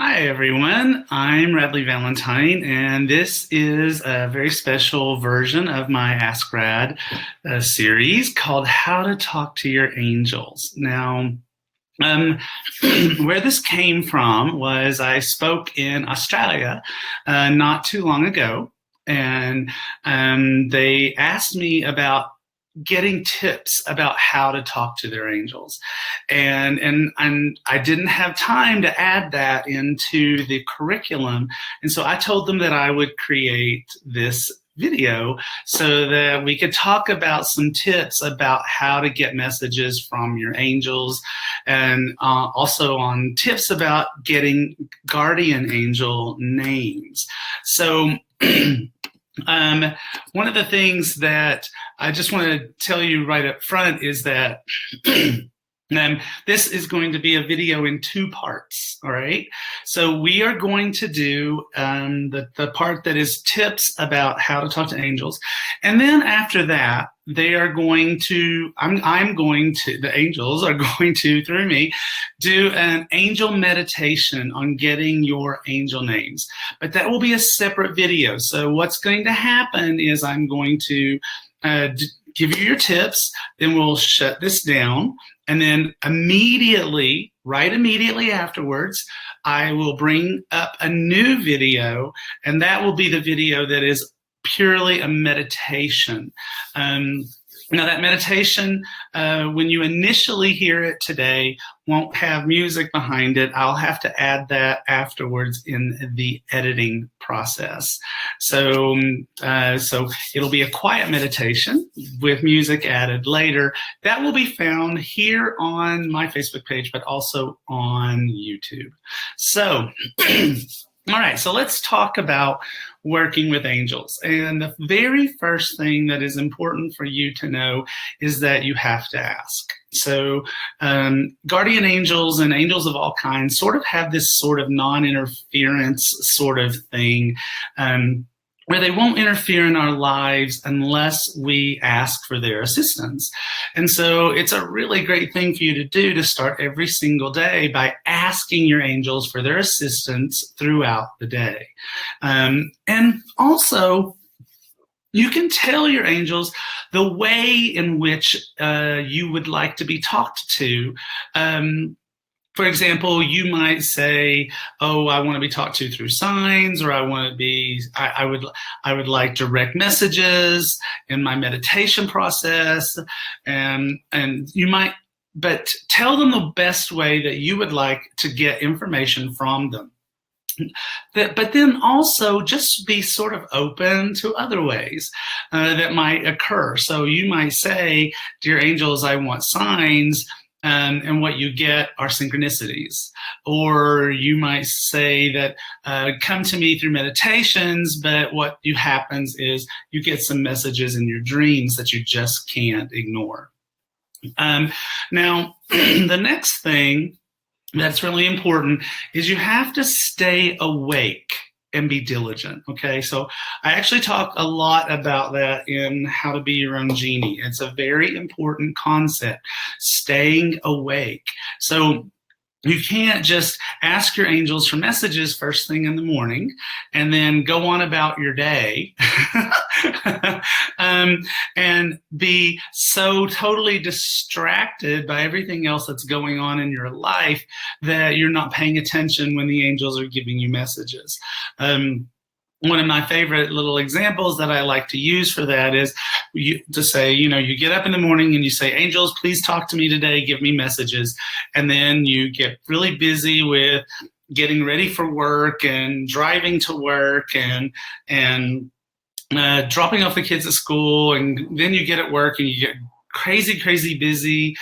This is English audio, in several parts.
Hi, everyone. I'm Radley Valentine, and this is a very special version of my Ask Rad series called How to Talk to Your Angels. Now, um, where this came from was I spoke in Australia not too long ago, and they asked me about getting tips about how to talk to their angels, and I didn't have time to add that into the curriculum, and so I told them that I would create this video so that we could talk about some tips about how to get messages from your angels, and also on tips about getting guardian angel names. So one of the things that I just want to tell you right up front is that this is going to be a video in two parts, all right? So we are going to do the part that is tips about how to talk to angels. And then after that, they are going to, the angels are going to, through me, do an angel meditation on getting your angel names. But that will be a separate video. So what's going to happen is I'm going to give you your tips, then we'll shut this down. And then right immediately afterwards, I will bring up a new video, and that will be the video that is purely a meditation. Now that meditation, when you initially hear it today, won't have music behind it. I'll have to add that afterwards in the editing process. So it'll be a quiet meditation with music added later. That will be found here on my Facebook page, but also on YouTube. So, all right, so let's talk about working with angels. And the very first thing that is important for you to know is that you have to ask. So guardian angels and angels of all kinds sort of have this sort of non-interference sort of thing, where they won't interfere in our lives unless we ask for their assistance. And so it's a really great thing for you to do to start every single day by asking your angels for their assistance throughout the day. And also, you can tell your angels the way in which you would like to be talked to. For example, you might say, "Oh, I want to be talked to through signs," or I would like direct messages in my meditation process, and you might, but tell them the best way that you would like to get information from them. But then also just be sort of open to other ways that might occur. So you might say, "Dear angels, I want signs." And what you get are synchronicities. Or you might say that come to me through meditations, but what happens is you get some messages in your dreams that you just can't ignore. Now, the next thing that's really important is you have to stay awake and be diligent. Okay, so I actually talk a lot about that in How to Be Your Own Genie. It's a very important concept, staying awake. So you can't just ask your angels for messages first thing in the morning and then go on about your day and be so totally distracted by everything else that's going on in your life that you're not paying attention when the angels are giving you messages. One of my favorite little examples that I like to use for that is to say, you get up in the morning and you say, "Angels, please talk to me today, give me messages." And then you get really busy with getting ready for work and driving to work and dropping off the kids at school. And then you get at work and you get crazy busy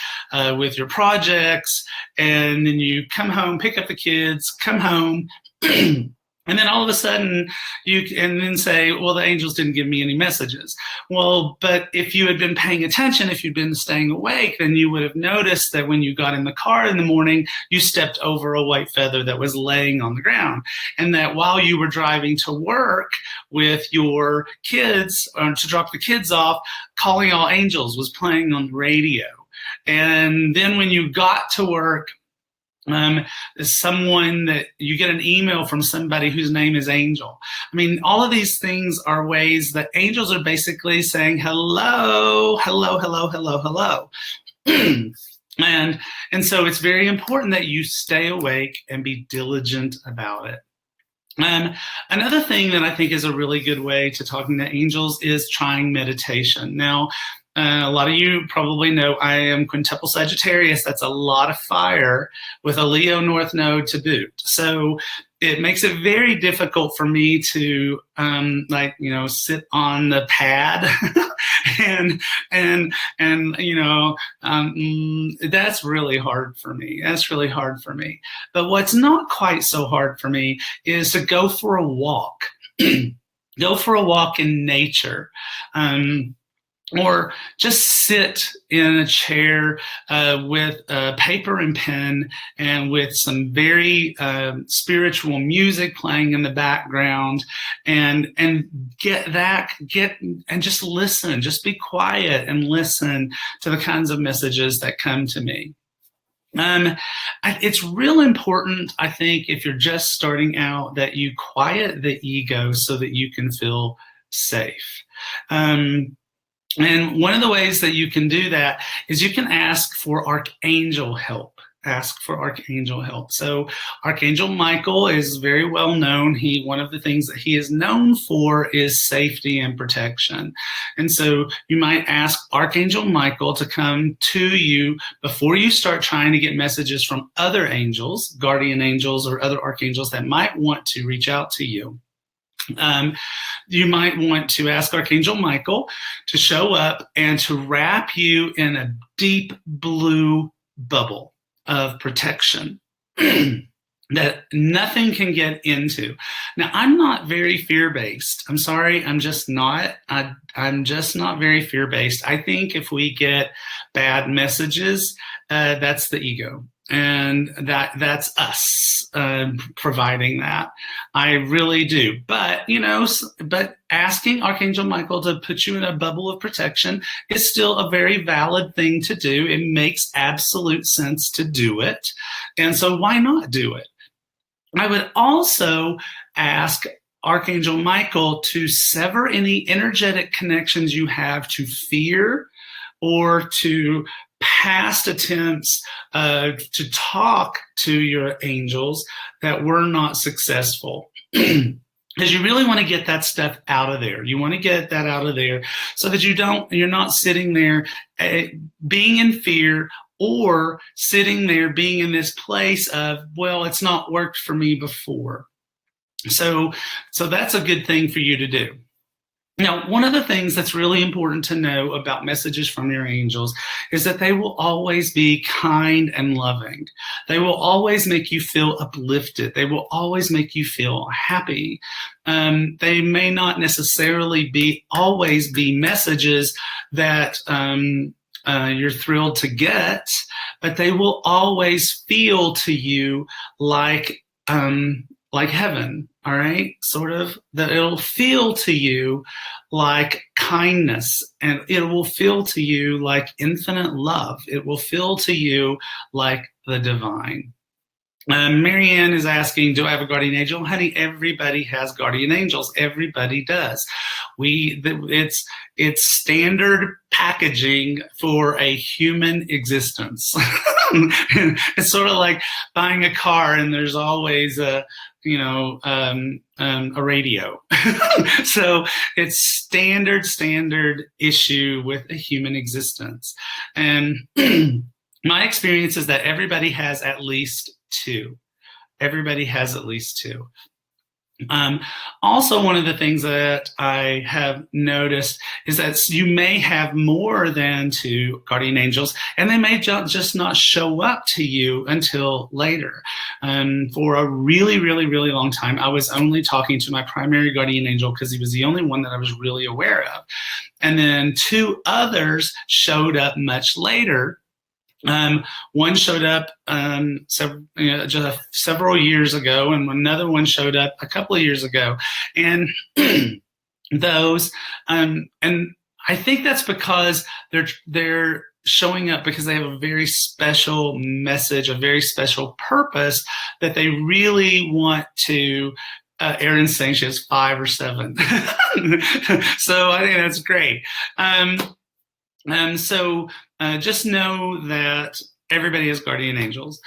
with your projects. And then you come home, pick up the kids, come home. And then all of a sudden and then say, "Well, the angels didn't give me any messages." Well, but if you had been paying attention, if you'd been staying awake, then you would have noticed that when you got in the car in the morning, you stepped over a white feather that was laying on the ground. And that while you were driving to work with your kids, or to drop the kids off, Calling All Angels was playing on the radio. And then when you got to work, um, someone that you get an email from somebody whose name is Angel. I mean, all of these things are ways that angels are basically saying, hello, hello, hello, hello, hello. And so it's very important that you stay awake and be diligent about it. Another thing that I think is a really good way to talking to angels is trying meditation. Now, a lot of you probably know I am quintuple Sagittarius. That's a lot of fire with a Leo North Node to boot. So it makes it very difficult for me to sit on the pad that's really hard for me. That's really hard for me. But what's not quite so hard for me is to go for a walk. Go for a walk in nature. Or just sit in a chair with a paper and pen and with some very spiritual music playing in the background, and just listen. Just be quiet and listen to the kinds of messages that come to me. It's real important, I think, if you're just starting out, that you quiet the ego so that you can feel safe. And one of the ways that you can do that is you can ask for archangel help. Ask for archangel help. So Archangel Michael is very well known. One of the things that he is known for is safety and protection. And so you might ask Archangel Michael to come to you before you start trying to get messages from other angels, guardian angels, or other archangels that might want to reach out to you. You might want to ask Archangel Michael to show up and to wrap you in a deep blue bubble of protection that nothing can get into. Now, I'm not very fear-based. I'm sorry, I'm just not. I'm just not very fear-based. I think if we get bad messages, that's the ego. And that's us providing that. I really do. But asking Archangel Michael to put you in a bubble of protection is still a very valid thing to do. It makes absolute sense to do it. And so why not do it? I would also ask Archangel Michael to sever any energetic connections you have to fear or to past attempts to talk to your angels that were not successful. Because you really want to get that stuff out of there. You want to get that out of there so that you're not sitting there being in fear, or sitting there being in this place of, well, it's not worked for me before. So that's a good thing for you to do. Now, one of the things that's really important to know about messages from your angels is that they will always be kind and loving. They will always make you feel uplifted. They will always make you feel happy. They may not necessarily always be messages that you're thrilled to get, but they will always feel to you like heaven. All right, sort of, that it'll feel to you like kindness, and it will feel to you like infinite love. It will feel to you like the divine. Marianne is asking, do I have a guardian angel? Honey, everybody has guardian angels. Everybody does. It's standard packaging for a human existence. It's sort of like buying a car and there's always a radio. So it's standard issue with a human existence. And my experience is that everybody has at least two. Everybody has at least two. Also, one of the things that I have noticed is that you may have more than two guardian angels, and they may just not show up to you until later. For a really, really, really long time, I was only talking to my primary guardian angel because he was the only one that I was really aware of. And then two others showed up much later. One showed up just several years ago, and another one showed up a couple of years ago. And those, and I think that's because they're showing up because they have a very special message, a very special purpose that they really want to. Erin's saying she has 5 or 7. So I think that's great. So just know that everybody has guardian angels.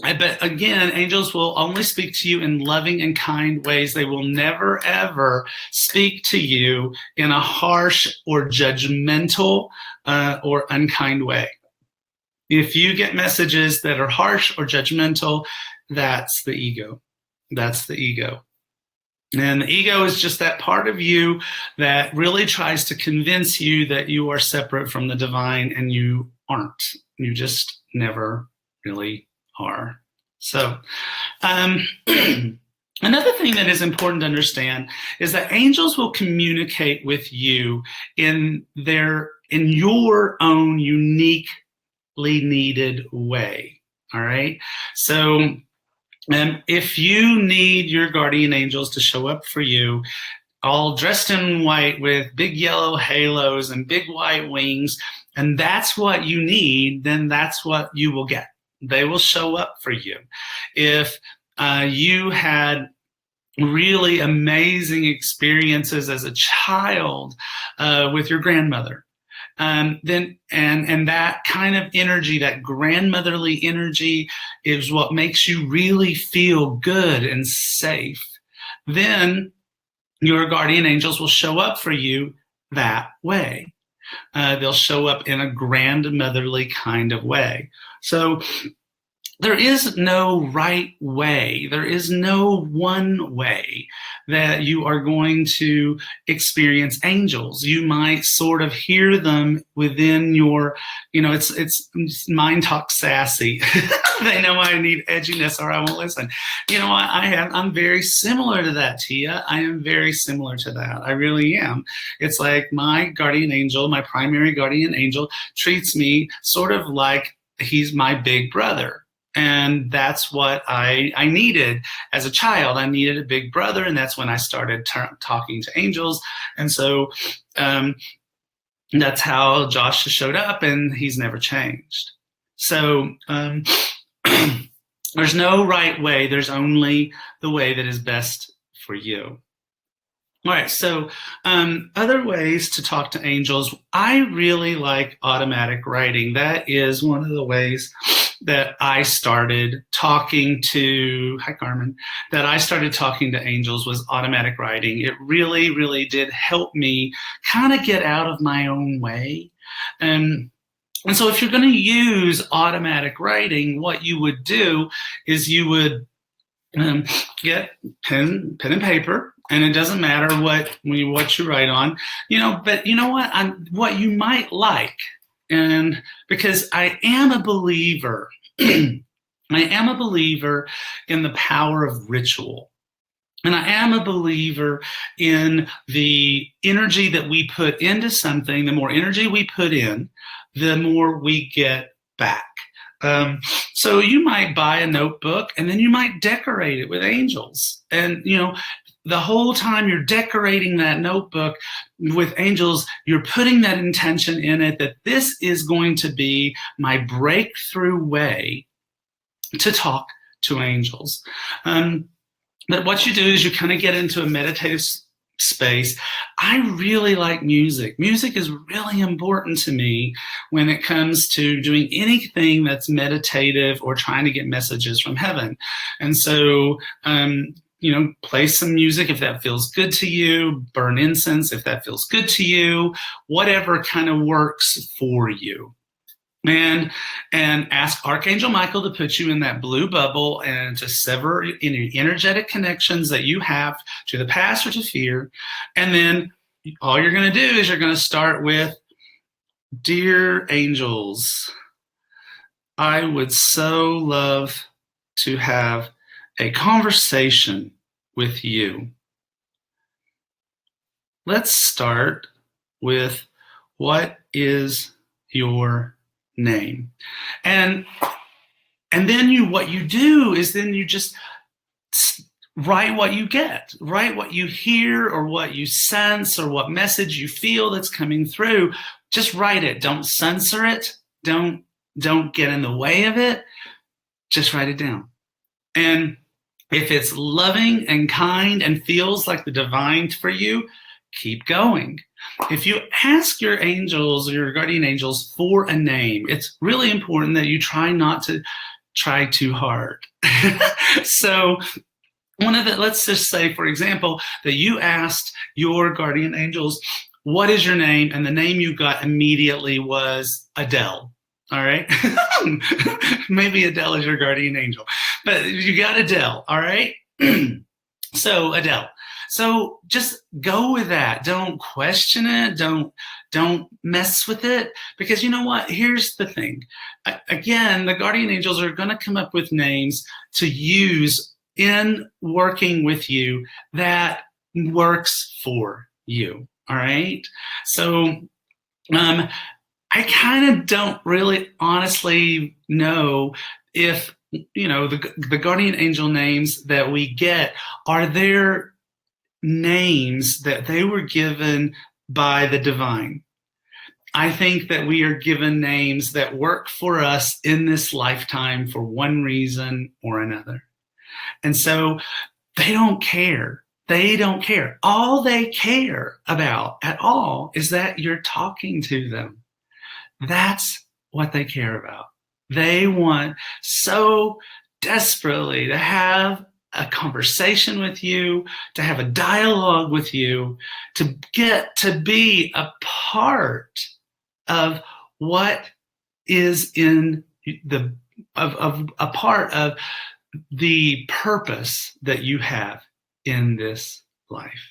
But again, angels will only speak to you in loving and kind ways. They will never, ever speak to you in a harsh or judgmental or unkind way. If you get messages that are harsh or judgmental, that's the ego. That's the ego. And the ego is just that part of you that really tries to convince you that you are separate from the divine, and you aren't. You just never really are. So another thing that is important to understand is that angels will communicate with you in your own uniquely needed way. All right. So if you need your guardian angels to show up for you, all dressed in white with big yellow halos and big white wings, and that's what you need, then that's what you will get. They will show up for you. If you had really amazing experiences as a child with your grandmother, then and that kind of energy, that grandmotherly energy, is what makes you really feel good and safe, then your guardian angels will show up for you that way. They'll show up in a grandmotherly kind of way. So there is no right way. There is no one way that you are going to experience angels. You might sort of hear them within your, it's mind talk sassy. They know I need edginess or I won't listen. You know what? I'm very similar to that, Tia. I am very similar to that. I really am. It's like my guardian angel, my primary guardian angel, treats me sort of like he's my big brother. And that's what I needed as a child. I needed a big brother, and that's when I started talking to angels. And so that's how Josh showed up, and he's never changed. So there's no right way. There's only the way that is best for you. All right, so other ways to talk to angels. I really like automatic writing. That is one of the ways that I started talking to, hi Carmen, that I started talking to angels was automatic writing. It really, really did help me kind of get out of my own way. And so if you're going to use automatic writing, what you would do is you would get pen and paper, and it doesn't matter what you write on, but you know what? What you might like. And because I am a believer, I am a believer in the power of ritual. And I am a believer in the energy that we put into something. The more energy we put in, the more we get back. So you might buy a notebook and then you might decorate it with angels. And, the whole time you're decorating that notebook with angels, you're putting that intention in it that this is going to be my breakthrough way to talk to angels. But what you do is you kind of get into a meditative space. I really like music. Music is really important to me when it comes to doing anything that's meditative or trying to get messages from heaven. And so, play some music if that feels good to you, burn incense if that feels good to you, whatever kind of works for you. And ask Archangel Michael to put you in that blue bubble and to sever any energetic connections that you have to the past or to fear. And then all you're going to do is you're going to start with, dear angels, I would so love to have a conversation with you. Let's start with, what is your name? And then what you do is then you just write what you get, write what you hear or what you sense or what message you feel that's coming through. Just write it. Don't censor it. Don't get in the way of it. Just write it down. And if it's loving and kind and feels like the divine for you, keep going. If you ask your angels or your guardian angels for a name, it's really important that you try not to try too hard. So let's just say, for example, that you asked your guardian angels, what is your name? And the name you got immediately was Adele. All right. Maybe Adele is your guardian angel, but you got Adele. All right. So Adele. So just go with that. Don't question it. Don't mess with it, because you know what? Here's the thing. Again, the guardian angels are going to come up with names to use in working with you that works for you. All right. So, I kind of don't really honestly know if, the guardian angel names that we get, are there names that they were given by the divine. I think that we are given names that work for us in this lifetime for one reason or another. And so they don't care. They don't care. All they care about at all is that you're talking to them. That's what they care about. They want so desperately to have a conversation with you, to have a dialogue with you, to get to be a part of what is in of a part of the purpose that you have in this life.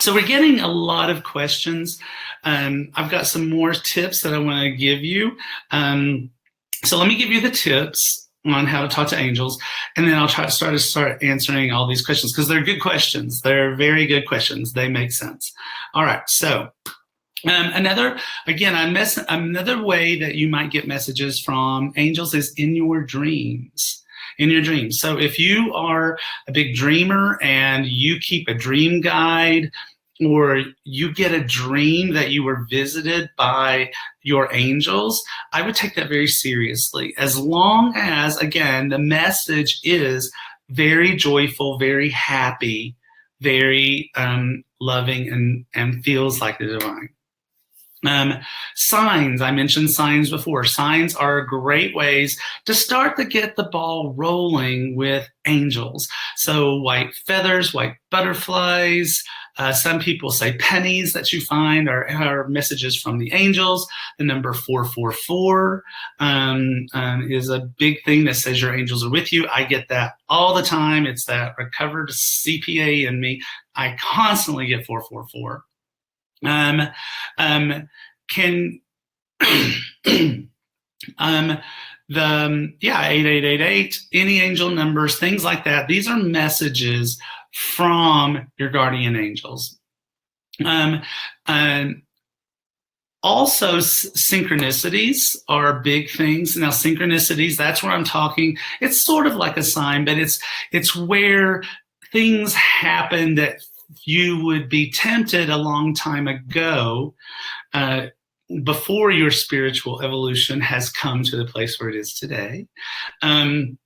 So we're getting a lot of questions. I've got some more tips that I want to give you. So let me give you the tips on how to talk to angels, and then I'll try to start answering all these questions, because they're good questions. They're very good questions. They make sense. All right. So another way that you might get messages from angels is in your dreams. So if you are a big dreamer and you keep a dream guide, or you get a dream that you were visited by your angels, I would take that very seriously, as long as, again, the message is very joyful, very happy, very loving, and feels like the divine. Signs, I mentioned signs before. Signs are great ways to start to get the ball rolling with angels. So white feathers, white butterflies, some people say pennies that you find are messages from the angels. The number 444 is a big thing that says your angels are with you. I get that all the time. It's that recovered CPA in me. I constantly get 444. 8888, any angel numbers, things like that. These are messages from your guardian angels. Also, synchronicities are big things. Now, synchronicities, that's where I'm talking. It's sort of like a sign, but it's where things happen that you would be tempted a long time ago, before your spiritual evolution has come to the place where it is today, to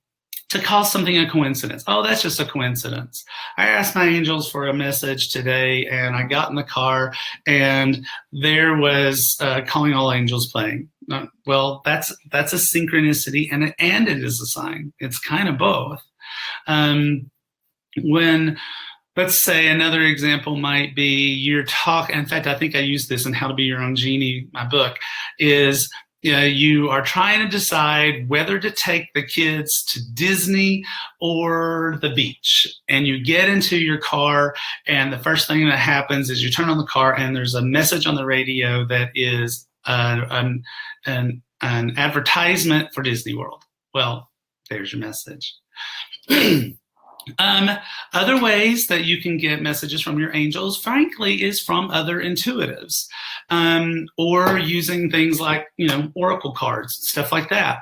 call something a coincidence. Oh, that's just a coincidence. I asked my angels for a message today, and I got in the car, and there was Calling All Angels playing. Well, that's a synchronicity, and it is a sign. It's kind of both. Let's say another example might be you're talking. In fact, I think I use this in How to Be Your Own Genie, my book, is you are trying to decide whether to take the kids to Disney or the beach. And you get into your car, and the first thing that happens is you turn on the car, and there's a message on the radio that is an advertisement for Disney World. Well, there's your message. Other ways that you can get messages from your angels, frankly, is from other intuitives, or using things like, oracle cards, stuff like that.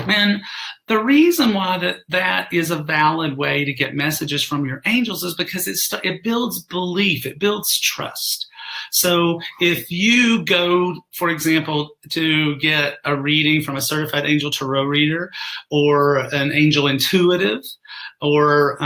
And the reason why that is a valid way to get messages from your angels is because it builds belief, it builds trust. So if you go, for example, to get a reading from a certified angel tarot reader or an angel intuitive or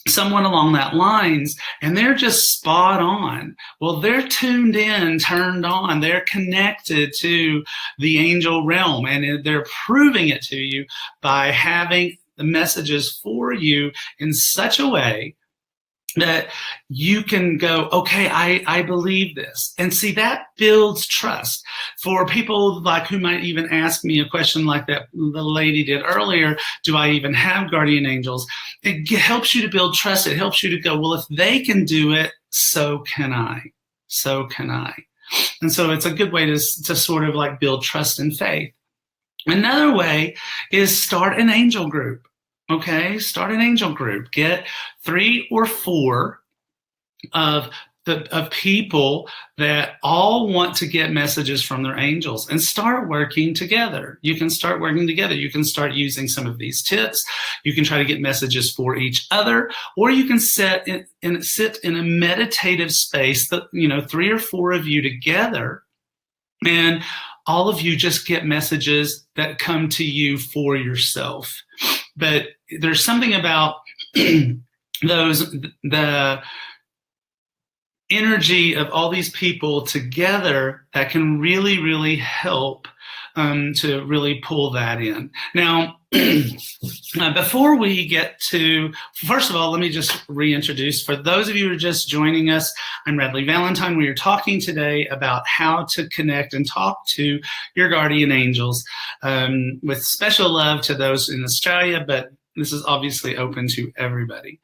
someone along that lines, and they're just spot on. Well, they're tuned in, turned on, they're connected to the angel realm, and they're proving it to you by having the messages for you in such a way that you can go, okay, I believe this. And see, that builds trust. For people like who might even ask me a question like that the lady did earlier, do I even have guardian angels? It helps you to build trust. It helps you to go, well, if they can do it, so can I. So can I. And so it's a good way to sort of like build trust and faith. Another way is start an angel group. Okay, start an angel group. Get 3 or 4 of people that all want to get messages from their angels and start working together. You can start working together. You can start using some of these tips. You can try to get messages for each other, or you can sit in a meditative space that, 3 or 4 of you together, and all of you just get messages that come to you for yourself. But there's something about the energy of all these people together that can really, really help to really pull that in. Now, before we get to, first of all, let me just reintroduce. For those of you who are just joining us, I'm Radley Valentine. We are talking today about how to connect and talk to your guardian angels, with special love to those in Australia, but this is obviously open to everybody.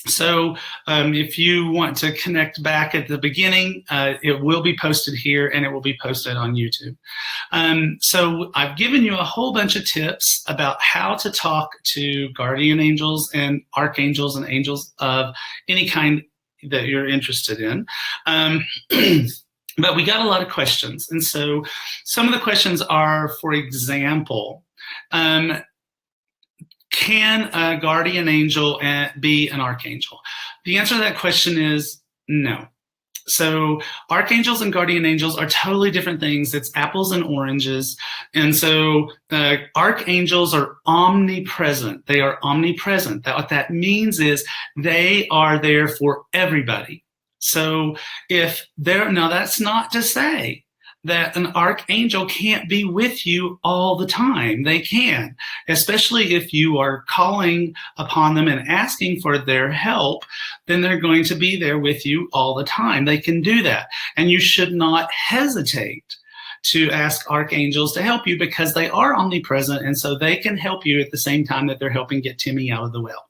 So if you want to connect back at the beginning, it will be posted here and it will be posted on YouTube. So I've given you a whole bunch of tips about how to talk to guardian angels and archangels and angels of any kind that you're interested in. But we got a lot of questions. And so some of the questions are, for example, can a guardian angel be an archangel? The answer to that question is no. So archangels and guardian angels are totally different things. It's apples and oranges. And so archangels are omnipresent. They are omnipresent. What that means is they are there for everybody. So now that's not to say that an archangel can't be with you all the time. They can, especially if you are calling upon them and asking for their help, then they're going to be there with you all the time. They can do that. And you should not hesitate to ask archangels to help you because they are omnipresent, and so they can help you at the same time that they're helping get Timmy out of the well.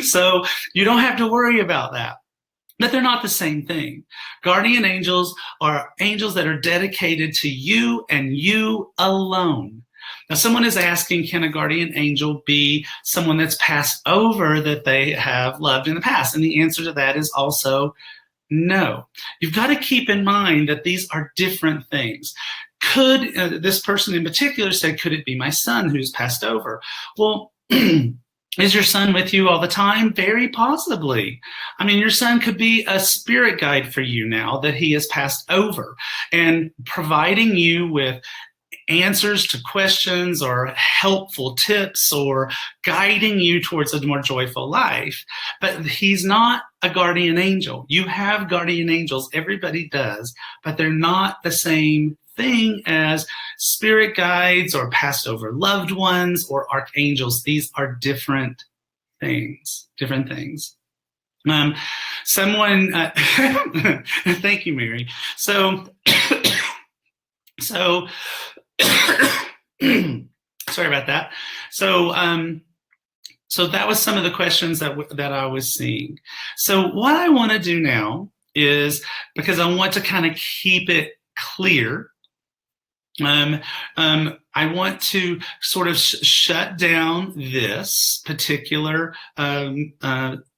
So you don't have to worry about that. But they're not the same thing. Guardian angels are angels that are dedicated to you and you alone. Now, someone is asking, can a guardian angel be someone that's passed over that they have loved in the past? And the answer to that is also no. You've got to keep in mind that these are different things. Could this person in particular said, could it be my son who's passed over? Well, is your son with you all the time? Very possibly. I mean, your son could be a spirit guide for you now that he has passed over and providing you with answers to questions or helpful tips or guiding you towards a more joyful life. But he's not a guardian angel. You have guardian angels. Everybody does, but they're not the same thing as spirit guides or passed over loved ones or archangels. These are different things, Someone, thank you, Mary. So sorry about that. So that was some of the questions that I was seeing. So what I want to do now is, because I want to kind of keep it clear, I want to sort of shut down this particular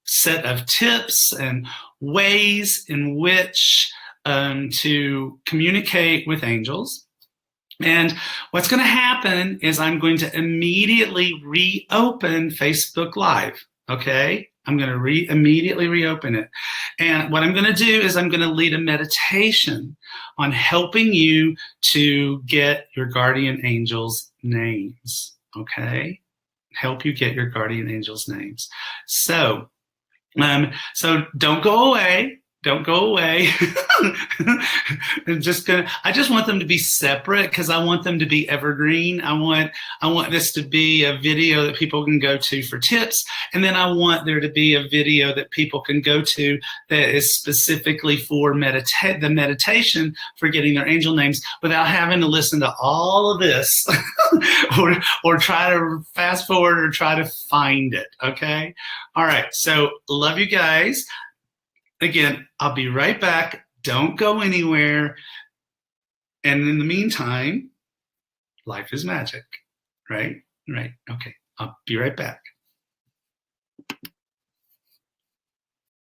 set of tips and ways in which to communicate with angels. And what's going to happen is I'm going to immediately reopen Facebook Live. Okay. I'm going to immediately reopen it. And what I'm going to do is I'm going to lead a meditation on helping you to get your guardian angels' names. Okay. Help you get your guardian angels' names. So don't go away. Don't go away. I'm just gonna. I just want them to be separate because I want them to be evergreen. I want this to be a video that people can go to for tips, and then I want there to be a video that people can go to that is specifically for the meditation for getting their angel names without having to listen to all of this or try to fast forward or try to find it. Okay. All right. So love you guys. Again, I'll be right back. Don't go anywhere. And in the meantime, life is magic, right? Right. Okay. I'll be right back.